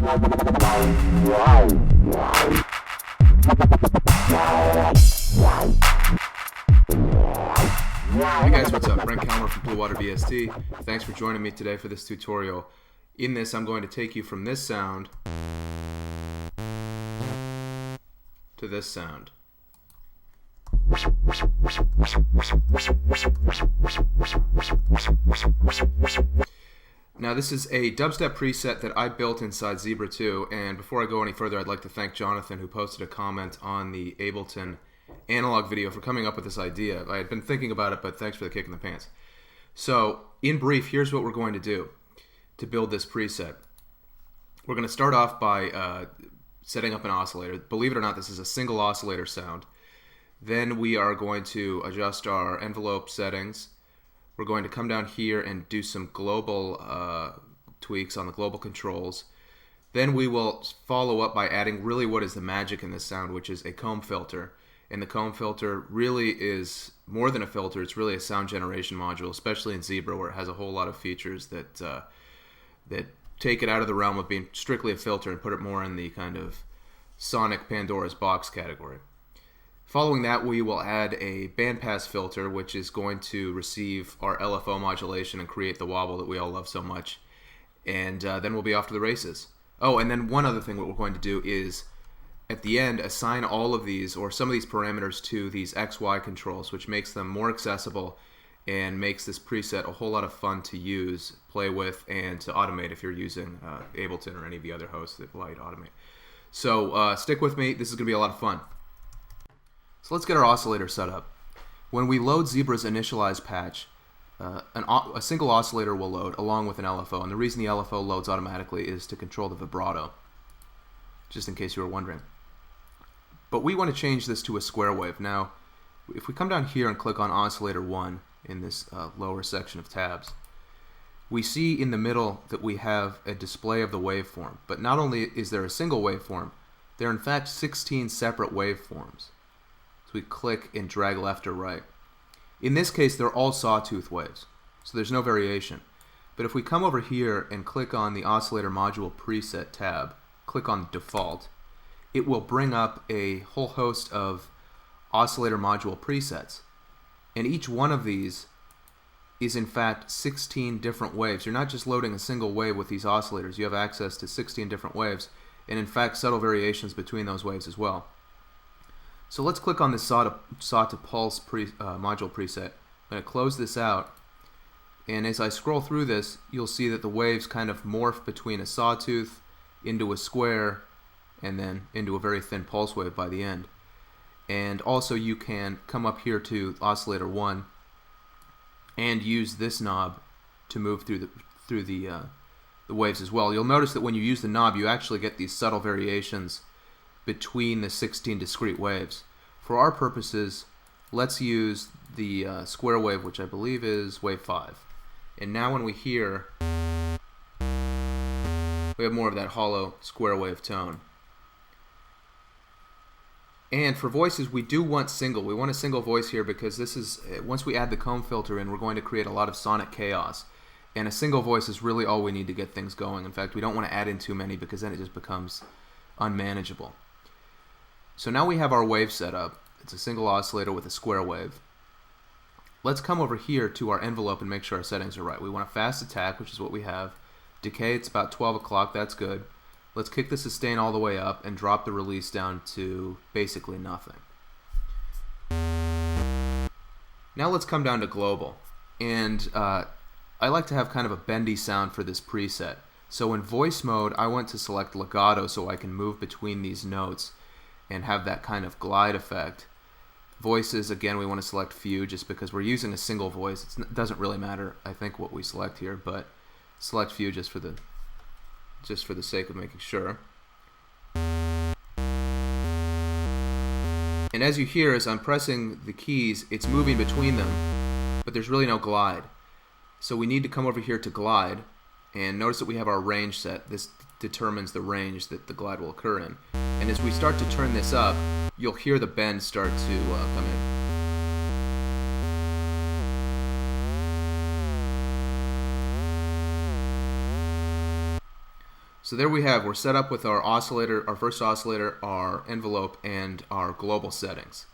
Hey guys, what's up? Brent Kalmer from Blue Water VST. Thanks for joining me today for this tutorial. In this, I'm going to take you from this sound to this sound. Now this is a dubstep preset that I built inside Zebra 2, and before I go any further, I'd like to thank Jonathan, who posted a comment on the Ableton analog video, for coming up with this idea. I had been thinking about it, but thanks for the kick in the pants. So, in brief, here's what we're going to do to build this preset. We're going to start off by setting up an oscillator. Believe it or not, this is a single oscillator sound. Then we are going to adjust our envelope settings. We're going to come down here and do some global tweaks on the global controls. Then we will follow up by adding really what is the magic in this sound, which is a comb filter. And the comb filter really is more than a filter. It's really a sound generation module, especially in Zebra, where it has a whole lot of features that that take it out of the realm of being strictly a filter and put it more in the kind of sonic Pandora's box category. Following that, we will add a bandpass filter, which is going to receive our LFO modulation and create the wobble that we all love so much. And then we'll be off to the races. Oh, and then one other thing what we're going to do is, at the end, assign all of these, or some of these parameters, to these XY controls, which makes them more accessible and makes this preset a whole lot of fun to use, play with, and to automate if you're using Ableton or any of the other hosts that allow you to automate. So stick with me. This is going to be a lot of fun. So let's get our oscillator set up. When we load Zebra's initialize patch, a single oscillator will load along with an LFO, and the reason the LFO loads automatically is to control the vibrato, just in case you were wondering. But we want to change this to a square wave. Now, if we come down here and click on oscillator 1 in this lower section of tabs, we see in the middle that we have a display of the waveform. But not only is there a single waveform, there are in fact 16 separate waveforms. So we click and drag left or right. In this case, they're all sawtooth waves, so there's no variation. But if we come over here and click on the oscillator module preset tab, click on default, it will bring up a whole host of oscillator module presets. And each one of these is in fact 16 different waves. You're not just loading a single wave with these oscillators. You have access to 16 different waves, and in fact subtle variations between those waves as well. So let's click on this saw to pulse module preset. I'm going to close this out, and as I scroll through this, you'll see that the waves kind of morph between a sawtooth into a square and then into a very thin pulse wave by the end. And also you can come up here to oscillator 1 and use this knob to move through the waves as well. You'll notice that when you use the knob, you actually get these subtle variations between the 16 discrete waves. For our purposes, let's use the square wave, which I believe is wave 5. And now when we hear, we have more of that hollow square wave tone. And for voices, we do want single. We want a single voice here because this is, once we add the comb filter in, we're going to create a lot of sonic chaos. And a single voice is really all we need to get things going. In fact, we don't want to add in too many because then it just becomes unmanageable. So now we have our wave set up. It's a single oscillator with a square wave. Let's come over here to our envelope and make sure our settings are right. We want a fast attack, which is what we have. Decay, it's about 12 o'clock, that's good. Let's kick the sustain all the way up and drop the release down to basically nothing. Now let's come down to global. And I like to have kind of a bendy sound for this preset. So in voice mode, I want to select legato so I can move between these notes and have that kind of glide effect. Voices, again, we want to select few just because we're using a single voice. It doesn't really matter, I think, what we select here, but select few just for the sake of making sure. And as you hear, as I'm pressing the keys, it's moving between them, but there's really no glide. So we need to come over here to glide, and notice that we have our range set. This determines the range that the glide will occur in. And as we start to turn this up, you'll hear the bend start to come in. So So there we have, we're set up with our oscillator, our first oscillator, our envelope, and our global settings.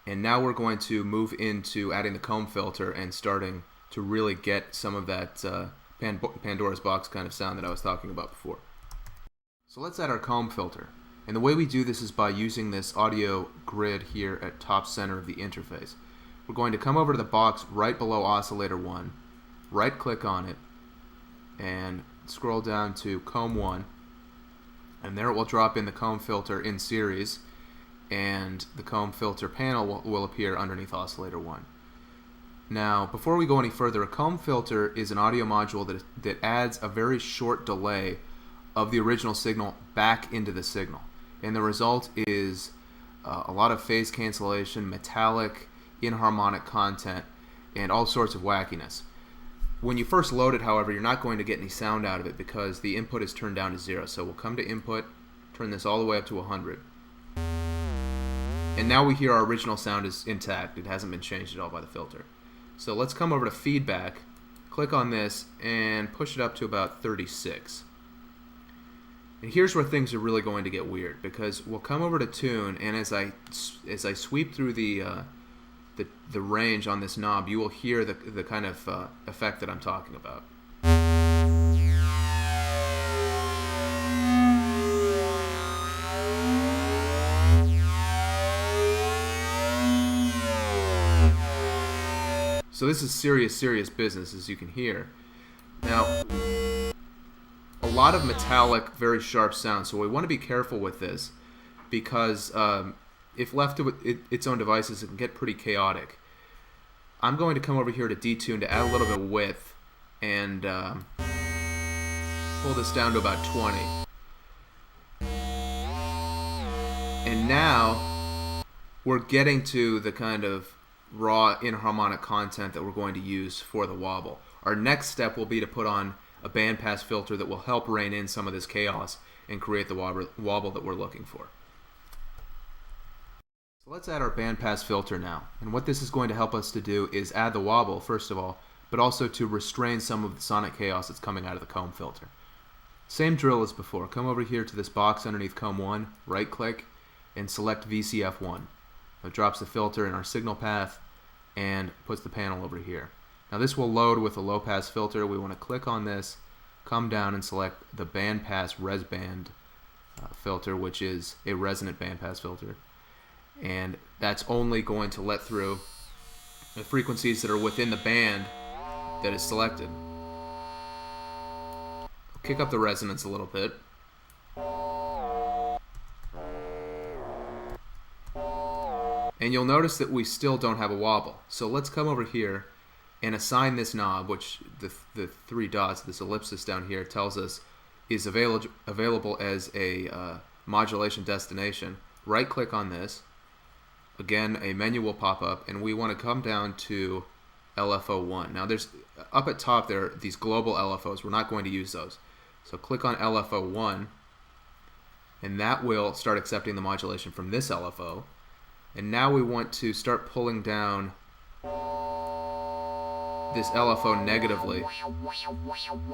And now we're going to move into adding the comb filter and starting to really get some of that Pandora's box kind of sound that I was talking about before. So let's add our comb filter. And the way we do this is by using this audio grid here at top center of the interface. We're going to come over to the box right below oscillator 1, right click on it, and scroll down to comb 1, and there it will drop in the comb filter in series, and the comb filter panel will appear underneath oscillator 1. Now, before we go any further, a comb filter is an audio module that adds a very short delay of the original signal back into the signal. And the result is a lot of phase cancellation, metallic, inharmonic content, and all sorts of wackiness. When you first load it, however, you're not going to get any sound out of it because the input is turned down to 0. So we'll come to input, turn this all the way up to 100. And now we hear our original sound is intact. It hasn't been changed at all by the filter. So let's come over to feedback, click on this, and push it up to about 36. And here's where things are really going to get weird, because we'll come over to tune, and as I sweep through the range on this knob, you will hear the kind of effect that I'm talking about. So this is serious business, as you can hear. Now, a lot of metallic, very sharp sound, so we want to be careful with this, because if left to its own devices, it can get pretty chaotic. I'm going to come over here to detune to add a little bit of width and pull this down to about 20. And now we're getting to the kind of raw inharmonic content that we're going to use for the wobble. Our next step will be to put on a bandpass filter that will help rein in some of this chaos and create the wobble that we're looking for. So let's add our bandpass filter now. And what this is going to help us to do is add the wobble, first of all, but also to restrain some of the sonic chaos that's coming out of the comb filter. Same drill as before. Come over here to this box underneath comb 1, right click, and select VCF1. It drops the filter in our signal path and puts the panel over here. Now this will load with a low pass filter. We want to click on this, come down and select the bandpass res band filter, which is a resonant bandpass filter. And that's only going to let through the frequencies that are within the band that is selected. I'll kick up the resonance a little bit. And you'll notice that we still don't have a wobble. So let's come over here and assign this knob, which the 3 dots, this ellipsis down here, tells us is available as a modulation destination. Right click on this. Again, a menu will pop up, and we want to come down to LFO1. Now there's, up at top there, are these global LFOs. We're not going to use those. So click on LFO1, and that will start accepting the modulation from this LFO. And now we want to start pulling down this LFO negatively.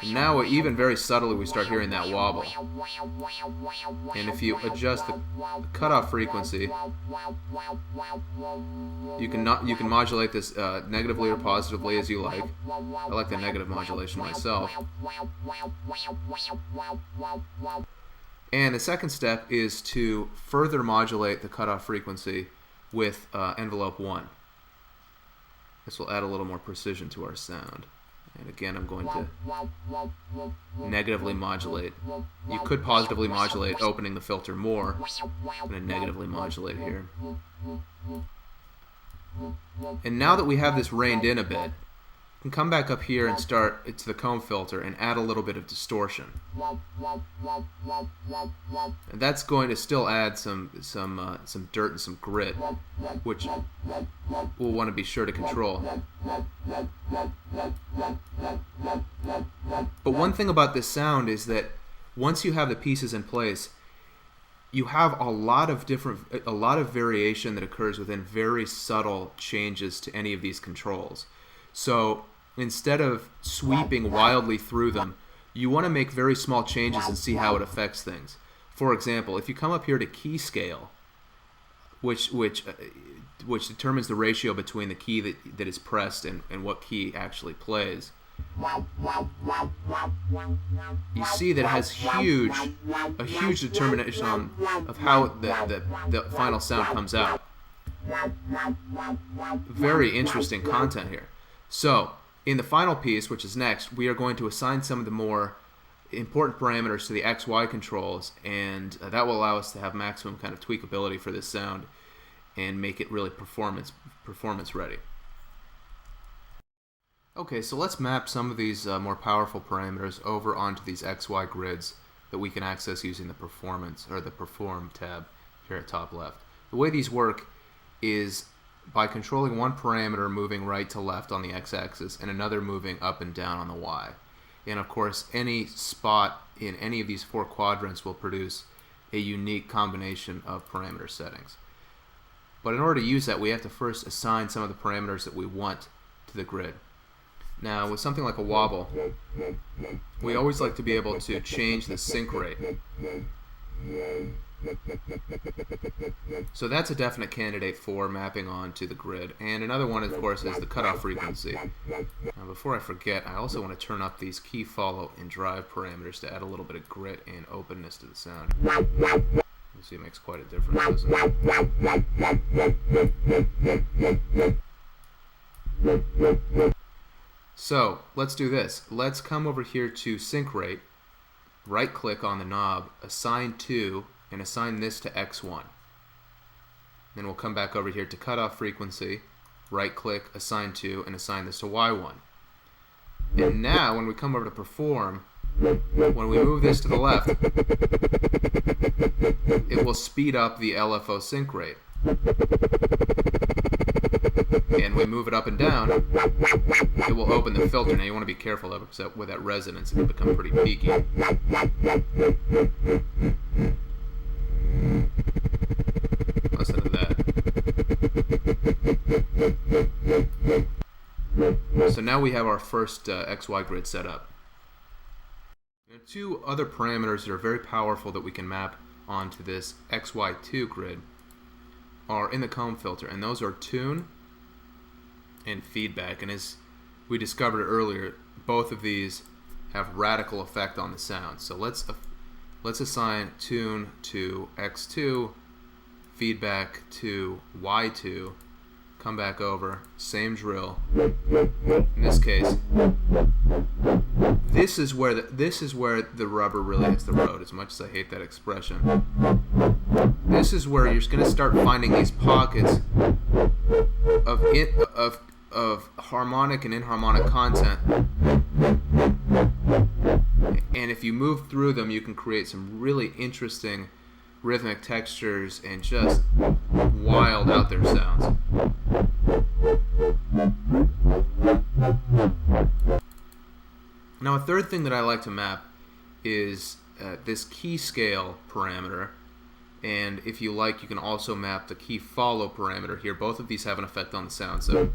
And now, even very subtly, we start hearing that wobble. And if you adjust the cutoff frequency, you can modulate this negatively or positively as you like. I like the negative modulation myself. And the second step is to further modulate the cutoff frequency with envelope 1. This will add a little more precision to our sound. And again, I'm going to negatively modulate. You could positively modulate, opening the filter more. I'm going to negatively modulate here. And now that we have this reined in a bit, we can come back up here and start to the comb filter and add a little bit of distortion. And that's going to still add some dirt and some grit, which we'll want to be sure to control. But one thing about this sound is that once you have the pieces in place, you have a lot of variation that occurs within very subtle changes to any of these controls. So instead of sweeping wildly through them, you want to make very small changes and see how it affects things. For example, if you come up here to key scale, which determines the ratio between the key that is pressed and what key actually plays, you see that it has a huge determination of how the final sound comes out. Very interesting content here. So, in the final piece, which is next, we are going to assign some of the more important parameters to the XY controls, and that will allow us to have maximum kind of tweakability for this sound and make it really performance ready. Okay, so let's map some of these more powerful parameters over onto these XY grids that we can access using the performance or the perform tab here at top left. The way these work is by controlling one parameter moving right to left on the x-axis and another moving up and down on the y. And of course, any spot in any of these four quadrants will produce a unique combination of parameter settings. But in order to use that, we have to first assign some of the parameters that we want to the grid. Now, with something like a wobble, we always like to be able to change the sync rate. So that's a definite candidate for mapping onto the grid. And another one, of course, is the cutoff frequency. Now, before I forget, I also want to turn up these key follow and drive parameters to add a little bit of grit and openness to the sound. You see it makes quite a difference, doesn't it? So, let's do this. Let's come over here to sync rate, right click on the knob, assign to, and assign this to X1. Then we'll come back over here to cutoff frequency, right click, assign to, and assign this to Y1. And now, when we come over to perform, when we move this to the left, it will speed up the LFO sync rate. And we move it up and down, it will open the filter. Now you want to be careful with that resonance, it can become pretty peaky. Listen to that. So now we have our first XY grid set up. There are two other parameters that are very powerful that we can map onto this XY2 grid are in the comb filter, and those are tune and feedback. And as we discovered earlier, both of these have radical effect on the sound. So let's assign tune to X2, feedback to Y2, come back over, same drill. In this case, this is where the rubber really hits the road, as much as I hate that expression. This is where you're going to start finding these pockets of harmonic and inharmonic content. And if you move through them, you can create some really interesting rhythmic textures and just wild out there sounds. Now, a third thing that I like to map is this key scale parameter, and if you like, you can also map the key follow parameter here. Both of these have an effect on the sound. So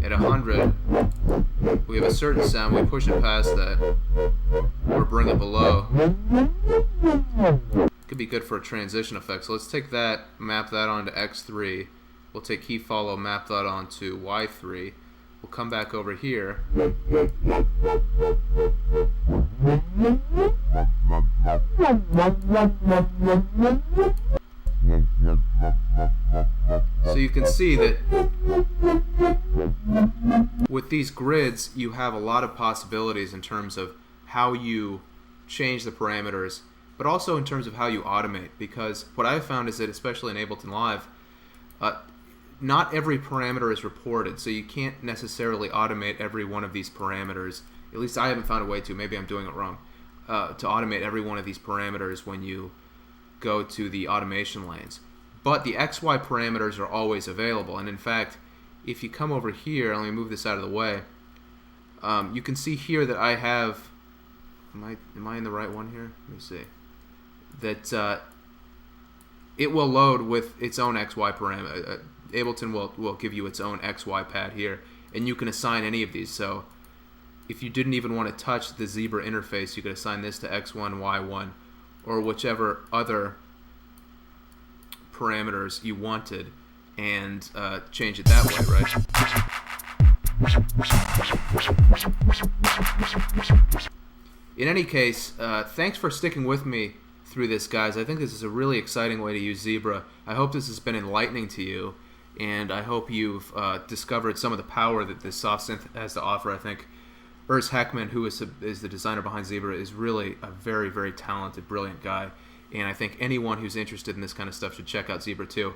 at 100, we have a certain sound. We push it past that or bring it below. Could be good for a transition effect. So let's take that, map that onto X3. We'll take key follow, map that onto Y3. We'll come back over here. So you can see that with these grids, you have a lot of possibilities in terms of how you change the parameters, but also in terms of how you automate. Because what I've found is that, especially in Ableton Live, not every parameter is reported, so you can't necessarily automate every one of these parameters. At least I haven't found a way to. Maybe I'm doing it wrong. To automate every one of these parameters when you go to the automation lanes. But the XY parameters are always available, and in fact, if you come over here, let me move this out of the way, you can see here that I have, am I in the right one here? Let me see. That it will load with its own XY parameter. Ableton will give you its own XY pad here, and you can assign any of these. So if you didn't even want to touch the zebra interface, you could assign this to x1, y1, or whichever other parameters you wanted, and change it that way, right? In any case, thanks for sticking with me through this, guys. I think this is a really exciting way to use Zebra. I hope this has been enlightening to you, and I hope you've discovered some of the power that this soft synth has to offer. I think Urs Heckman, who is the designer behind Zebra, is really a very, very talented, brilliant guy, and I think anyone who's interested in this kind of stuff should check out Zebra too.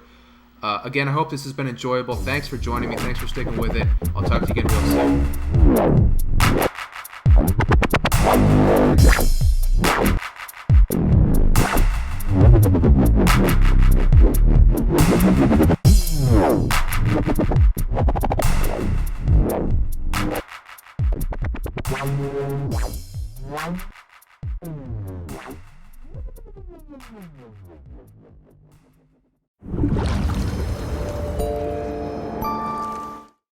Again, I hope this has been enjoyable. Thanks for joining me. Thanks for sticking with it. I'll talk to you again real soon.